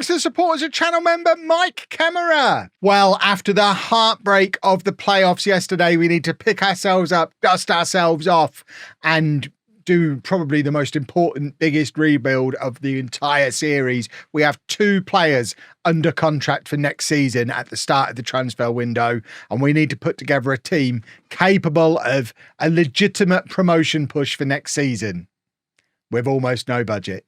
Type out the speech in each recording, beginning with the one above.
thanks to the support as a channel member, Mike Kemmerer. Well, after the heartbreak of the playoffs yesterday, we need to pick ourselves up, dust ourselves off, and do probably the most important, biggest rebuild of the entire series. We have 2 players under contract for next season at the start of the transfer window, and we need to put together a team capable of a legitimate promotion push for next season with almost no budget.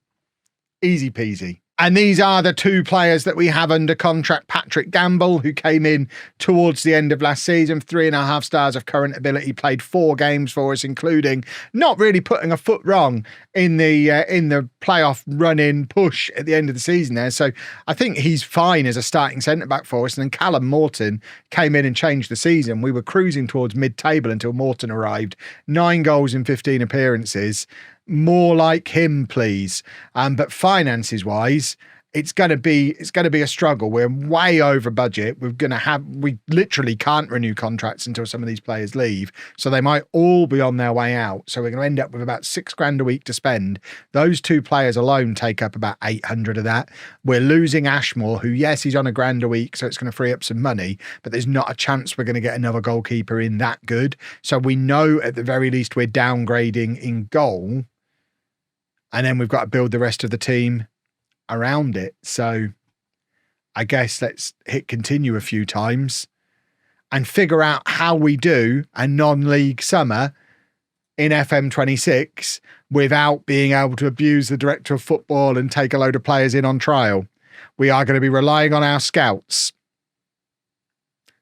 Easy peasy. And these are the 2 players that we have under contract. Patrick Gamble, who came in towards the end of last season, 3.5 stars of current ability, played 4 games for us, including not really putting a foot wrong in the playoff run-in push at the end of the season there. So I think he's fine as a starting centre-back for us. And then Callum Morton came in and changed the season. We were cruising towards mid-table until Morton arrived. 9 goals in 15 appearances. More like him, please. But finances wise, it's going to be a struggle. We're way over budget. We literally can't renew contracts until some of these players leave. So they might all be on their way out. So we're going to end up with about $6,000 a week to spend. Those 2 players alone take up about 800 of that. We're losing Ashmore, who, yes, he's on $1,000 a week, so it's going to free up some money, but there's not a chance we're going to get another goalkeeper in that good. So we know at the very least we're downgrading in goal. And then we've got to build the rest of the team around it. So I guess let's hit continue a few times and figure out how we do a non-league summer in FM26 without being able to abuse the director of football and take a load of players in on trial. We are going to be relying on our scouts.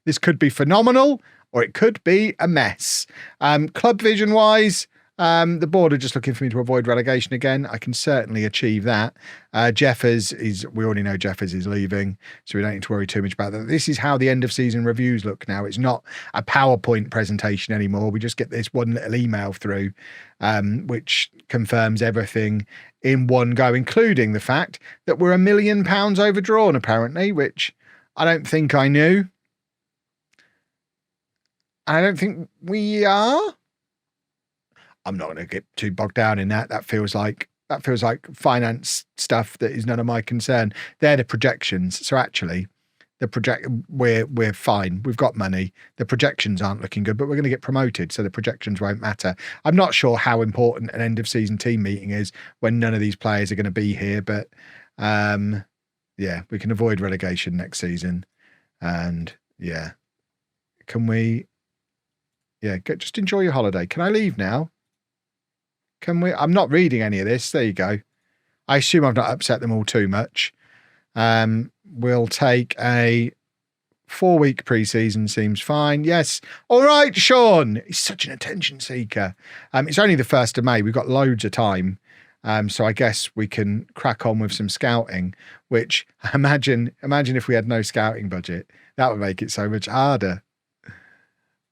This could be phenomenal or it could be a mess. Club vision wise, the board are just looking for me to avoid relegation again. I can certainly achieve that. Jeffers we already know Jeffers is leaving, so we don't need to worry too much about that. This is how the end of season reviews look now. It's not a PowerPoint presentation anymore. We just get this one little email through, which confirms everything in one go, including the fact that we're £1 million overdrawn, apparently, which I don't think I knew. I don't think we are. I'm not going to get too bogged down in that. That feels like finance stuff that is none of my concern. They're the projections. So actually, we're fine. We've got money. The projections aren't looking good, but we're going to get promoted, so the projections won't matter. I'm not sure how important an end of season team meeting is when none of these players are going to be here, but yeah, we can avoid relegation next season. And yeah, can we? Yeah, just enjoy your holiday. Can I leave now? Can we? I'm not reading any of this. There you go. I assume I've not upset them all too much. We'll take a 4-week preseason. Seems fine. Yes. All right, Sean. He's such an attention seeker. It's only the 1st of May. We've got loads of time. So I guess we can crack on with some scouting, which imagine if we had no scouting budget. That would make it so much harder.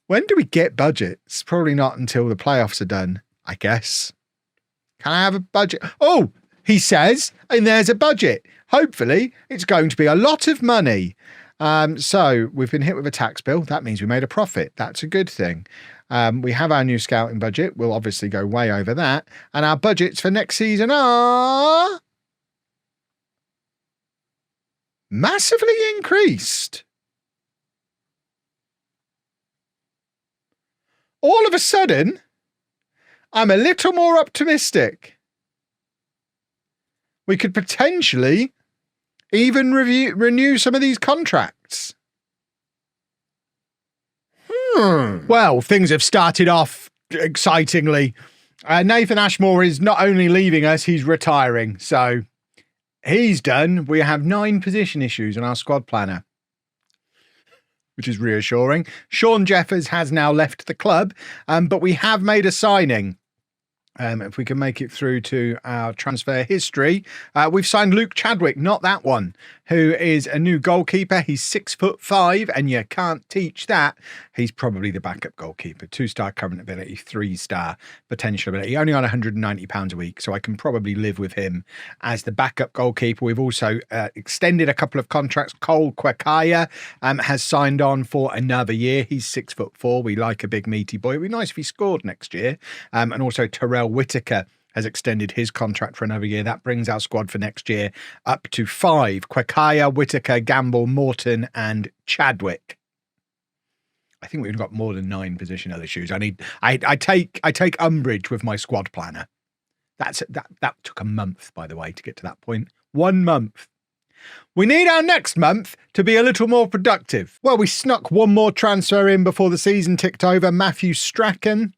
When do we get budgets? Probably not until the playoffs are done, I guess. Can I have a budget? Oh, he says, and there's a budget. Hopefully, it's going to be a lot of money. So we've been hit with a tax bill. That means we made a profit. That's a good thing. We have our new scouting budget. We'll obviously go way over that. And our budgets for next season are massively increased. All of a sudden, I'm a little more optimistic. We could potentially even renew some of these contracts. Well, things have started off excitingly. Nathan Ashmore is not only leaving us, he's retiring. So he's done. We have 9 position issues on our squad planner, which is reassuring. Sean Jeffers has now left the club, but we have made a signing. If we can make it through to our transfer history, we've signed Luke Chadwick, not that one, who is a new goalkeeper. He's 6'5", and you can't teach that. He's probably the backup goalkeeper. 2-star current ability, 3-star potential ability. Only on £190 a week, so I can probably live with him as the backup goalkeeper. We've also extended a couple of contracts. Cole Kwekaya has signed on for another year. He's 6'4". We like a big meaty boy. It'd be nice if he scored next year. And also Terrell Whitaker has extended his contract for another year. That brings our squad for next year up to 5. Kwakaya, Whitaker, Gamble, Morton, and Chadwick. I think we've got more than 9 position other shoes. I take umbrage with my squad planner. That took a month, by the way, to get to that point. 1 month. We need our next month to be a little more productive. Well, we snuck one more transfer in before the season ticked over. Matthew Strachan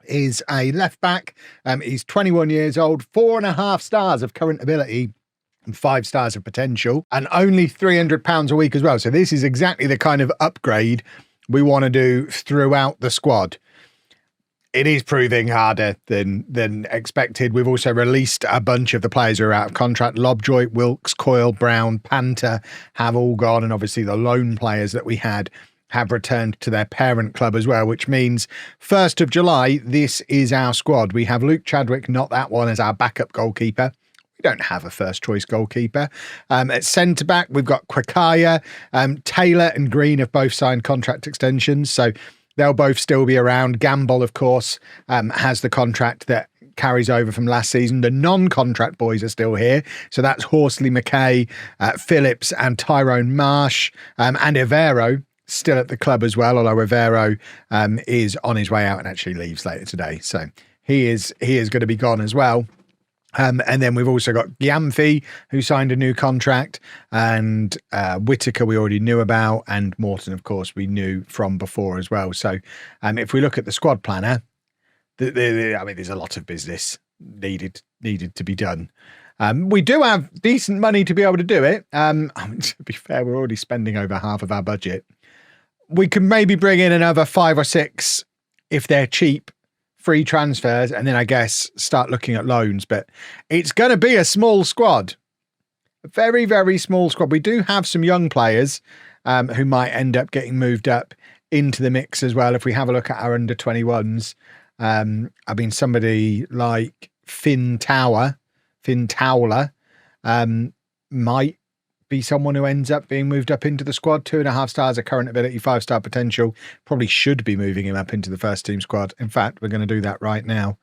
is a left back. He's 21 years old, 4.5 stars of current ability and 5 stars of potential, and only £300 a week as well. So this is exactly the kind of upgrade we want to do throughout the squad. It is proving harder than expected. We've also released a bunch of the players who are out of contract. Lobjoy, Wilkes, Coyle, Brown, Panther have all gone. And obviously the loan players that we had have returned to their parent club as well, which means 1st of July, this is our squad. We have Luke Chadwick, not that one, as our backup goalkeeper. We don't have a first choice goalkeeper. At centre back, we've got Kwakaya. Taylor and Green have both signed contract extensions. So they'll both still be around. Gamble, of course, has the contract that carries over from last season. The non-contract boys are still here. So that's Horsley, McKay, Phillips and Tyrone Marsh, and Ivero still at the club as well, although Ivero is on his way out and actually leaves later today. So he is going to be gone as well. And then we've also got Gyamfi, who signed a new contract, and Whitaker we already knew about, and Morton, of course, we knew from before as well. So if we look at the squad planner, there's a lot of business needed to be done. We do have decent money to be able to do it. To be fair, we're already spending over half of our budget. We can maybe bring in another 5 or 6 if they're cheap, free transfers, and then I guess start looking at loans. But it's going to be a small squad, a very, very small squad. We do have some young players who might end up getting moved up into the mix as well. If we have a look at our under 21s, somebody like Finn Towler might be someone who ends up being moved up into the squad. 2.5 stars of current ability, 5-star potential. Probably should be moving him up into the first team squad. In fact, we're going to do that right now.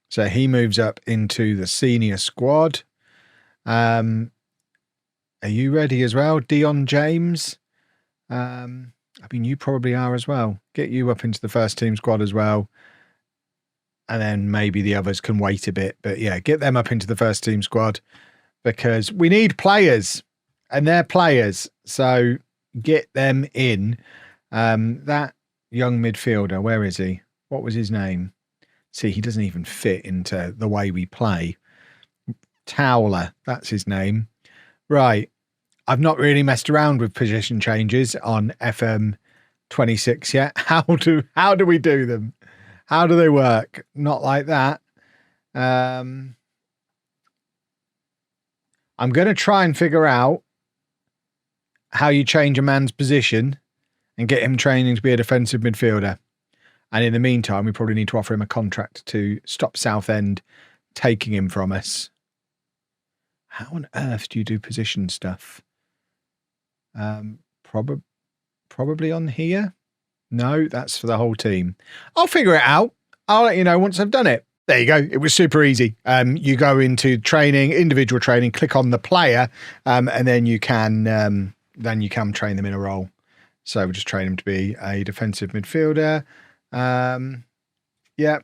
So he moves up into the senior squad. Are you ready as well? Dion James. You probably are as well. Get you up into the first team squad as well. And then maybe the others can wait a bit. But yeah, get them up into the first team squad because we need players. And they're players, so get them in. That young midfielder, where is he? What was his name? See, he doesn't even fit into the way we play. Towler, that's his name. Right. I've not really messed around with position changes on FM26 yet. How do we do them? How do they work? Not like that. I'm going to try and figure out how you change a man's position and get him training to be a defensive midfielder. And in the meantime, we probably need to offer him a contract to stop Southend taking him from us. How on earth do you do position stuff? Probably on here. No, that's for the whole team. I'll figure it out. I'll let you know once I've done it. There you go. It was super easy. You go into training, individual training, click on the player, and then you can train them in a role. So we'll just train him to be a defensive midfielder.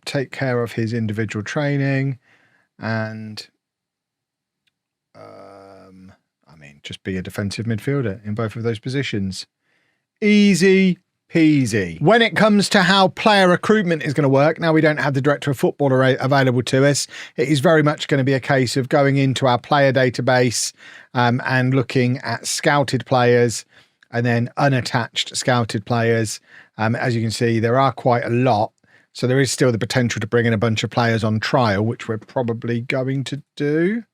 Take care of his individual training and just be a defensive midfielder in both of those positions. Easy peasy. When it comes to how player recruitment is going to work, now we don't have the director of football available to us. It is very much going to be a case of going into our player database and looking at scouted players and then unattached scouted players. As you can see, there are quite a lot. So there is still the potential to bring in a bunch of players on trial, which we're probably going to do,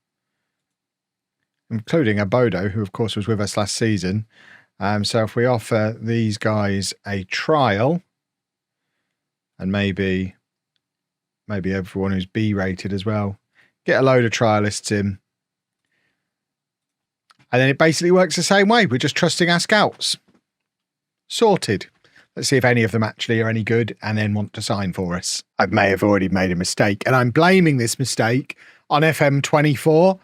including Abodo, who of course was with us last season. So if we offer these guys a trial, and maybe everyone who's B rated as well, get a load of trialists in. And then it basically works the same way. We're just trusting our scouts. Sorted. Let's see if any of them actually are any good and then want to sign for us. I may have already made a mistake, and I'm blaming this mistake on FM24.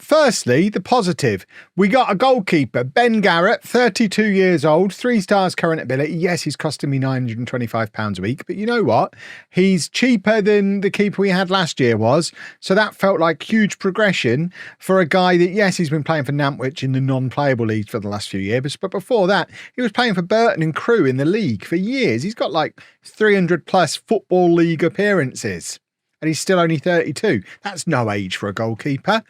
Firstly, the positive. We got a goalkeeper, Ben Garrett, 32 years old, 3 stars current ability. Yes, he's costing me £925 a week, but you know what? He's cheaper than the keeper we had last year was, so that felt like huge progression for a guy that, yes, he's been playing for Nantwich in the non-playable league for the last few years, but before that, he was playing for Burton and Crewe in the league for years. He's got like 300 plus Football League appearances, and he's still only 32. That's no age for a goalkeeper.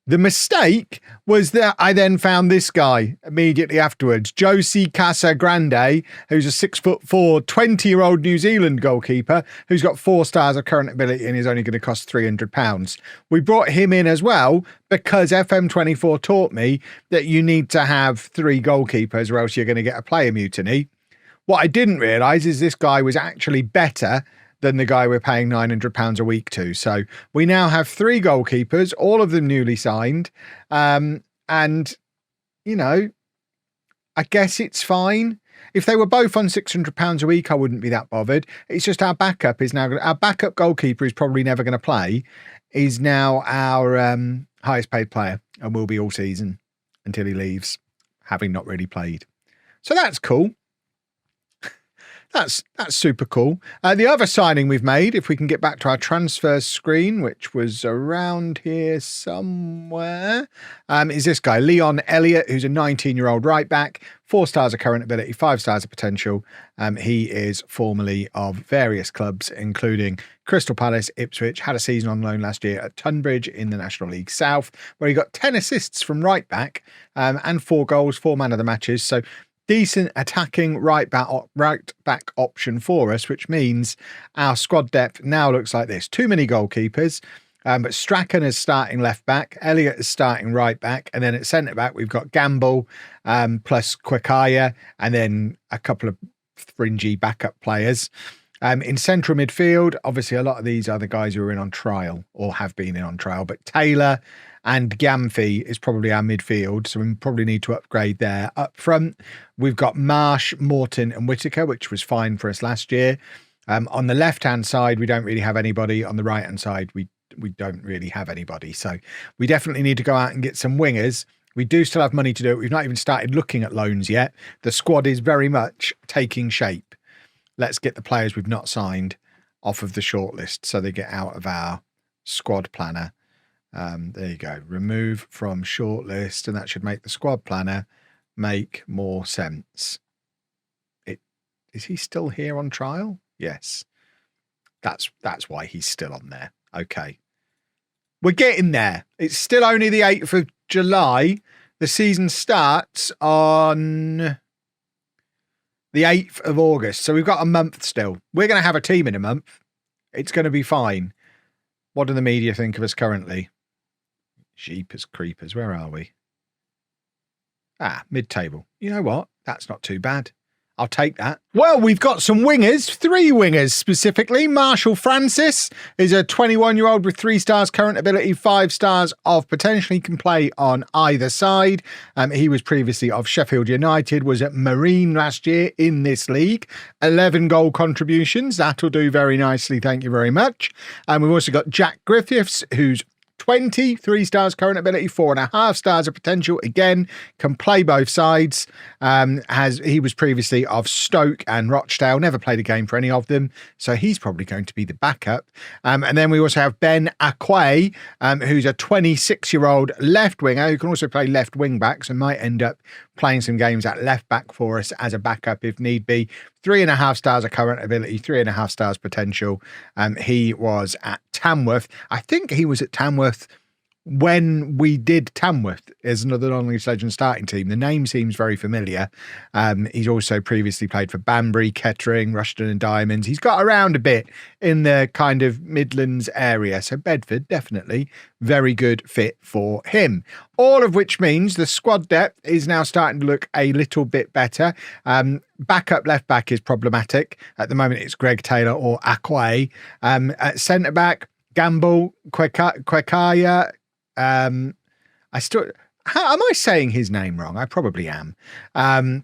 The mistake was that I then found this guy immediately afterwards, Josie Casagrande, who's a 6'4", 20-year-old New Zealand goalkeeper who's got 4 stars of current ability and is only going to cost £300. We brought him in as well because FM24 taught me that you need to have 3 goalkeepers or else you're going to get a player mutiny. What I didn't realise is this guy was actually better than the guy we're paying £900 a week to. So we now have 3 goalkeepers, all of them newly signed. And, you know, I guess it's fine. If they were both on £600 a week, I wouldn't be that bothered. It's just our backup goalkeeper who's probably never going to play is now our highest paid player and will be all season until he leaves, having not really played. So that's cool. That's super cool. The other signing we've made, if we can get back to our transfer screen, which was around here somewhere, is this guy, Leon Elliott, who's a 19-year-old right back, 4 stars of current ability, 5 stars of potential. He is formerly of various clubs, including Crystal Palace, Ipswich, had a season on loan last year at Tunbridge in the National League South, where he got 10 assists from right back and 4 goals, 4 man of the matches. So decent attacking right back option for us, which means our squad depth now looks like this. Too many goalkeepers, but Strachan is starting left back, Elliott is starting right back, and then at centre back we've got Gamble plus Kwekaya, and then a couple of fringy backup players. In central midfield, obviously a lot of these are the guys who are in on trial or have been in on trial, but Taylor and Gamfi is probably our midfield, so we probably need to upgrade there. Up front, we've got Marsh, Morton and Whitaker, which was fine for us last year. On the left-hand side, we don't really have anybody. On the right-hand side, we don't really have anybody. So we definitely need to go out and get some wingers. We do still have money to do it. We've not even started looking at loans yet. The squad is very much taking shape. Let's get the players we've not signed off of the shortlist so they get out of our squad planner. There you go. Remove from shortlist, and that should make the squad planner make more sense. Is he still here on trial? Yes. That's why he's still on there. Okay. We're getting there. It's still only the 8th of July. The season starts on the 8th of August. So we've got a month still. We're going to have a team in a month. It's going to be fine. What do the media think of us currently? Jeepers creepers, where are we? Mid-table. You know what? That's not too bad. I'll take that. Well, we've got some wingers, 3 wingers specifically. Marshall Francis is a 21-year-old with 3 stars current ability, 5 stars of potential. He can play on either side. He was previously of Sheffield United, was at Marine last year in this league. 11 goal contributions. That'll do very nicely. Thank you very much. And we've also got Jack Griffiths, who's 3 stars current ability, 4.5 stars of potential. Again, can play both sides. He was previously of Stoke and Rochdale, never played a game for any of them, so he's probably going to be the backup. And then we also have Ben Akwe, who's a 26-year-old left winger who can also play left wing back, so might end up playing some games at left back for us as a backup if need be. 3.5 stars of current ability, 3.5 stars potential. He was at Tamworth. I think he was at Tamworth when we did Tamworth as another non-league legend starting team. The name seems very familiar. He's also previously played for Banbury, Kettering, Rushden and Diamonds. He's got around a bit in the kind of Midlands area. So Bedford, definitely very good fit for him. All of which means the squad depth is now starting to look a little bit better. Backup left back is problematic. At the moment, it's Greg Taylor or Akwe. At centre back, Gamble, Kwekaya. Am I saying his name wrong? I probably am. And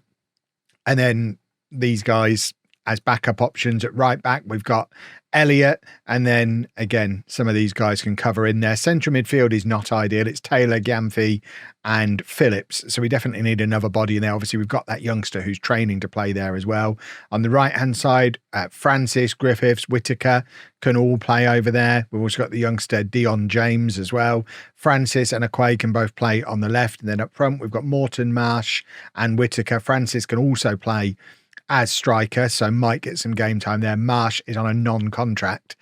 then these guys as backup options at right back. We've got Elliott, and then again, some of these guys can cover in there. Central midfield is not ideal. It's Taylor, Gamfi, and Phillips. So we definitely need another body in there. Obviously, we've got that youngster who's training to play there as well. On the right-hand side, Francis, Griffiths, Whitaker can all play over there. We've also got the youngster Dion James as well. Francis and Aquay can both play on the left. And then up front, we've got Morton, Marsh, and Whitaker. Francis can also play as striker, so might get some game time there. Marsh is on a non-contract,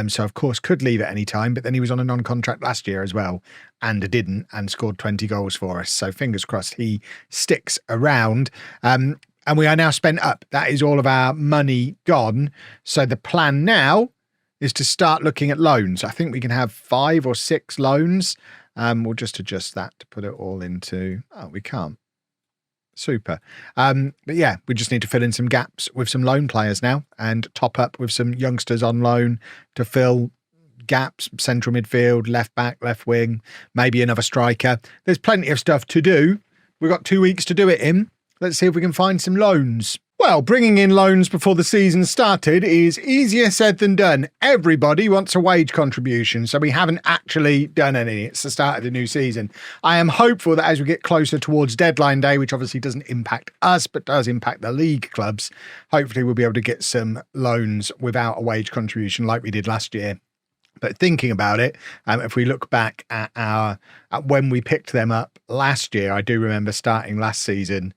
so of course could leave at any time, but then he was on a non-contract last year as well and didn't, and scored 20 goals for us, so fingers crossed he sticks around. And we are now spent up. That is all of our money gone, so the plan now is to start looking at loans. I think we can have 5 or 6 loans. We'll just adjust that to put it all into... Oh, we can't. Super. But yeah, we just need to fill in some gaps with some loan players now and top up with some youngsters on loan to fill gaps, central midfield, left back, left wing, maybe another striker. There's plenty of stuff to do. We've got 2 weeks to do it in. Let's see if we can find some loans. Well, bringing in loans before the season started is easier said than done. Everybody wants a wage contribution, so we haven't actually done any. It's the start of the new season. I am hopeful that as we get closer towards deadline day, which obviously doesn't impact us, but does impact the league clubs, hopefully we'll be able to get some loans without a wage contribution like we did last year. But thinking about it, if we look back at when we picked them up last year, I do remember starting last season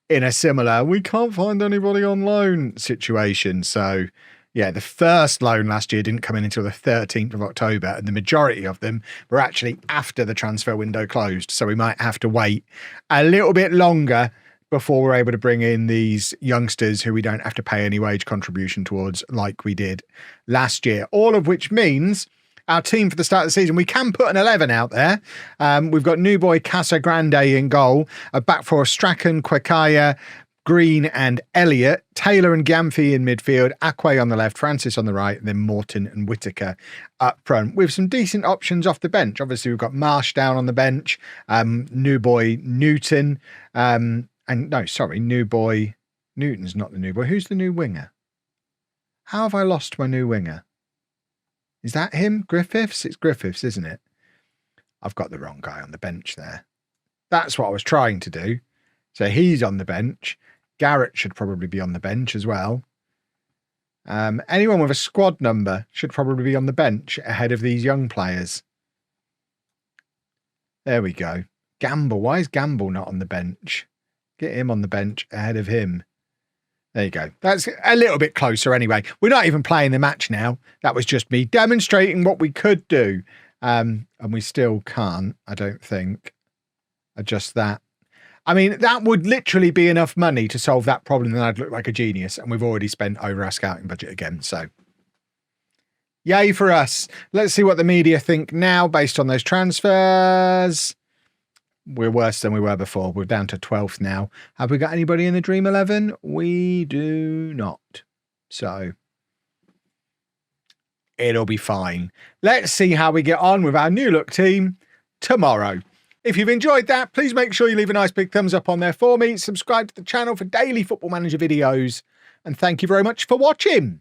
in a similar, we can't find anybody on loan situation. So yeah, the first loan last year didn't come in until the 13th of October, and the majority of them were actually after the transfer window closed. So we might have to wait a little bit longer before we're able to bring in these youngsters who we don't have to pay any wage contribution towards like we did last year. All of which means our team for the start of the season, we can put an 11 out there. We've got new boy Casa Grande in goal, a back four, Strachan, Kwekaya, Green and Elliott, Taylor and Gamfi in midfield, Aquay on the left, Francis on the right, and then Morton and Whitaker up front with some decent options off the bench. Obviously, we've got Marsh down on the bench, new boy Newton, new boy Newton's not the new boy. Who's the new winger? How have I lost my new winger? Is that him? Griffiths? It's Griffiths, isn't it? I've got the wrong guy on the bench there. That's what I was trying to do. So he's on the bench. Garrett should probably be on the bench as well. Anyone with a squad number should probably be on the bench ahead of these young players. There we go. Gamble. Why is Gamble not on the bench? Get him on the bench ahead of him. There you go. That's a little bit closer anyway. We're not even playing the match now. That was just me demonstrating what we could do. And we still can't, I don't think, adjust that. I mean, that would literally be enough money to solve that problem, and I'd look like a genius. And we've already spent over our scouting budget again. So, yay for us. Let's see what the media think now based on those transfers. We're worse than we were before. We're down to 12th now. Have we got anybody in the Dream 11? We do not. So it'll be fine. Let's see how we get on with our new look team tomorrow. If you've enjoyed that, please make sure you leave a nice big thumbs up on there for me. Subscribe to the channel for daily Football Manager videos. And thank you very much for watching.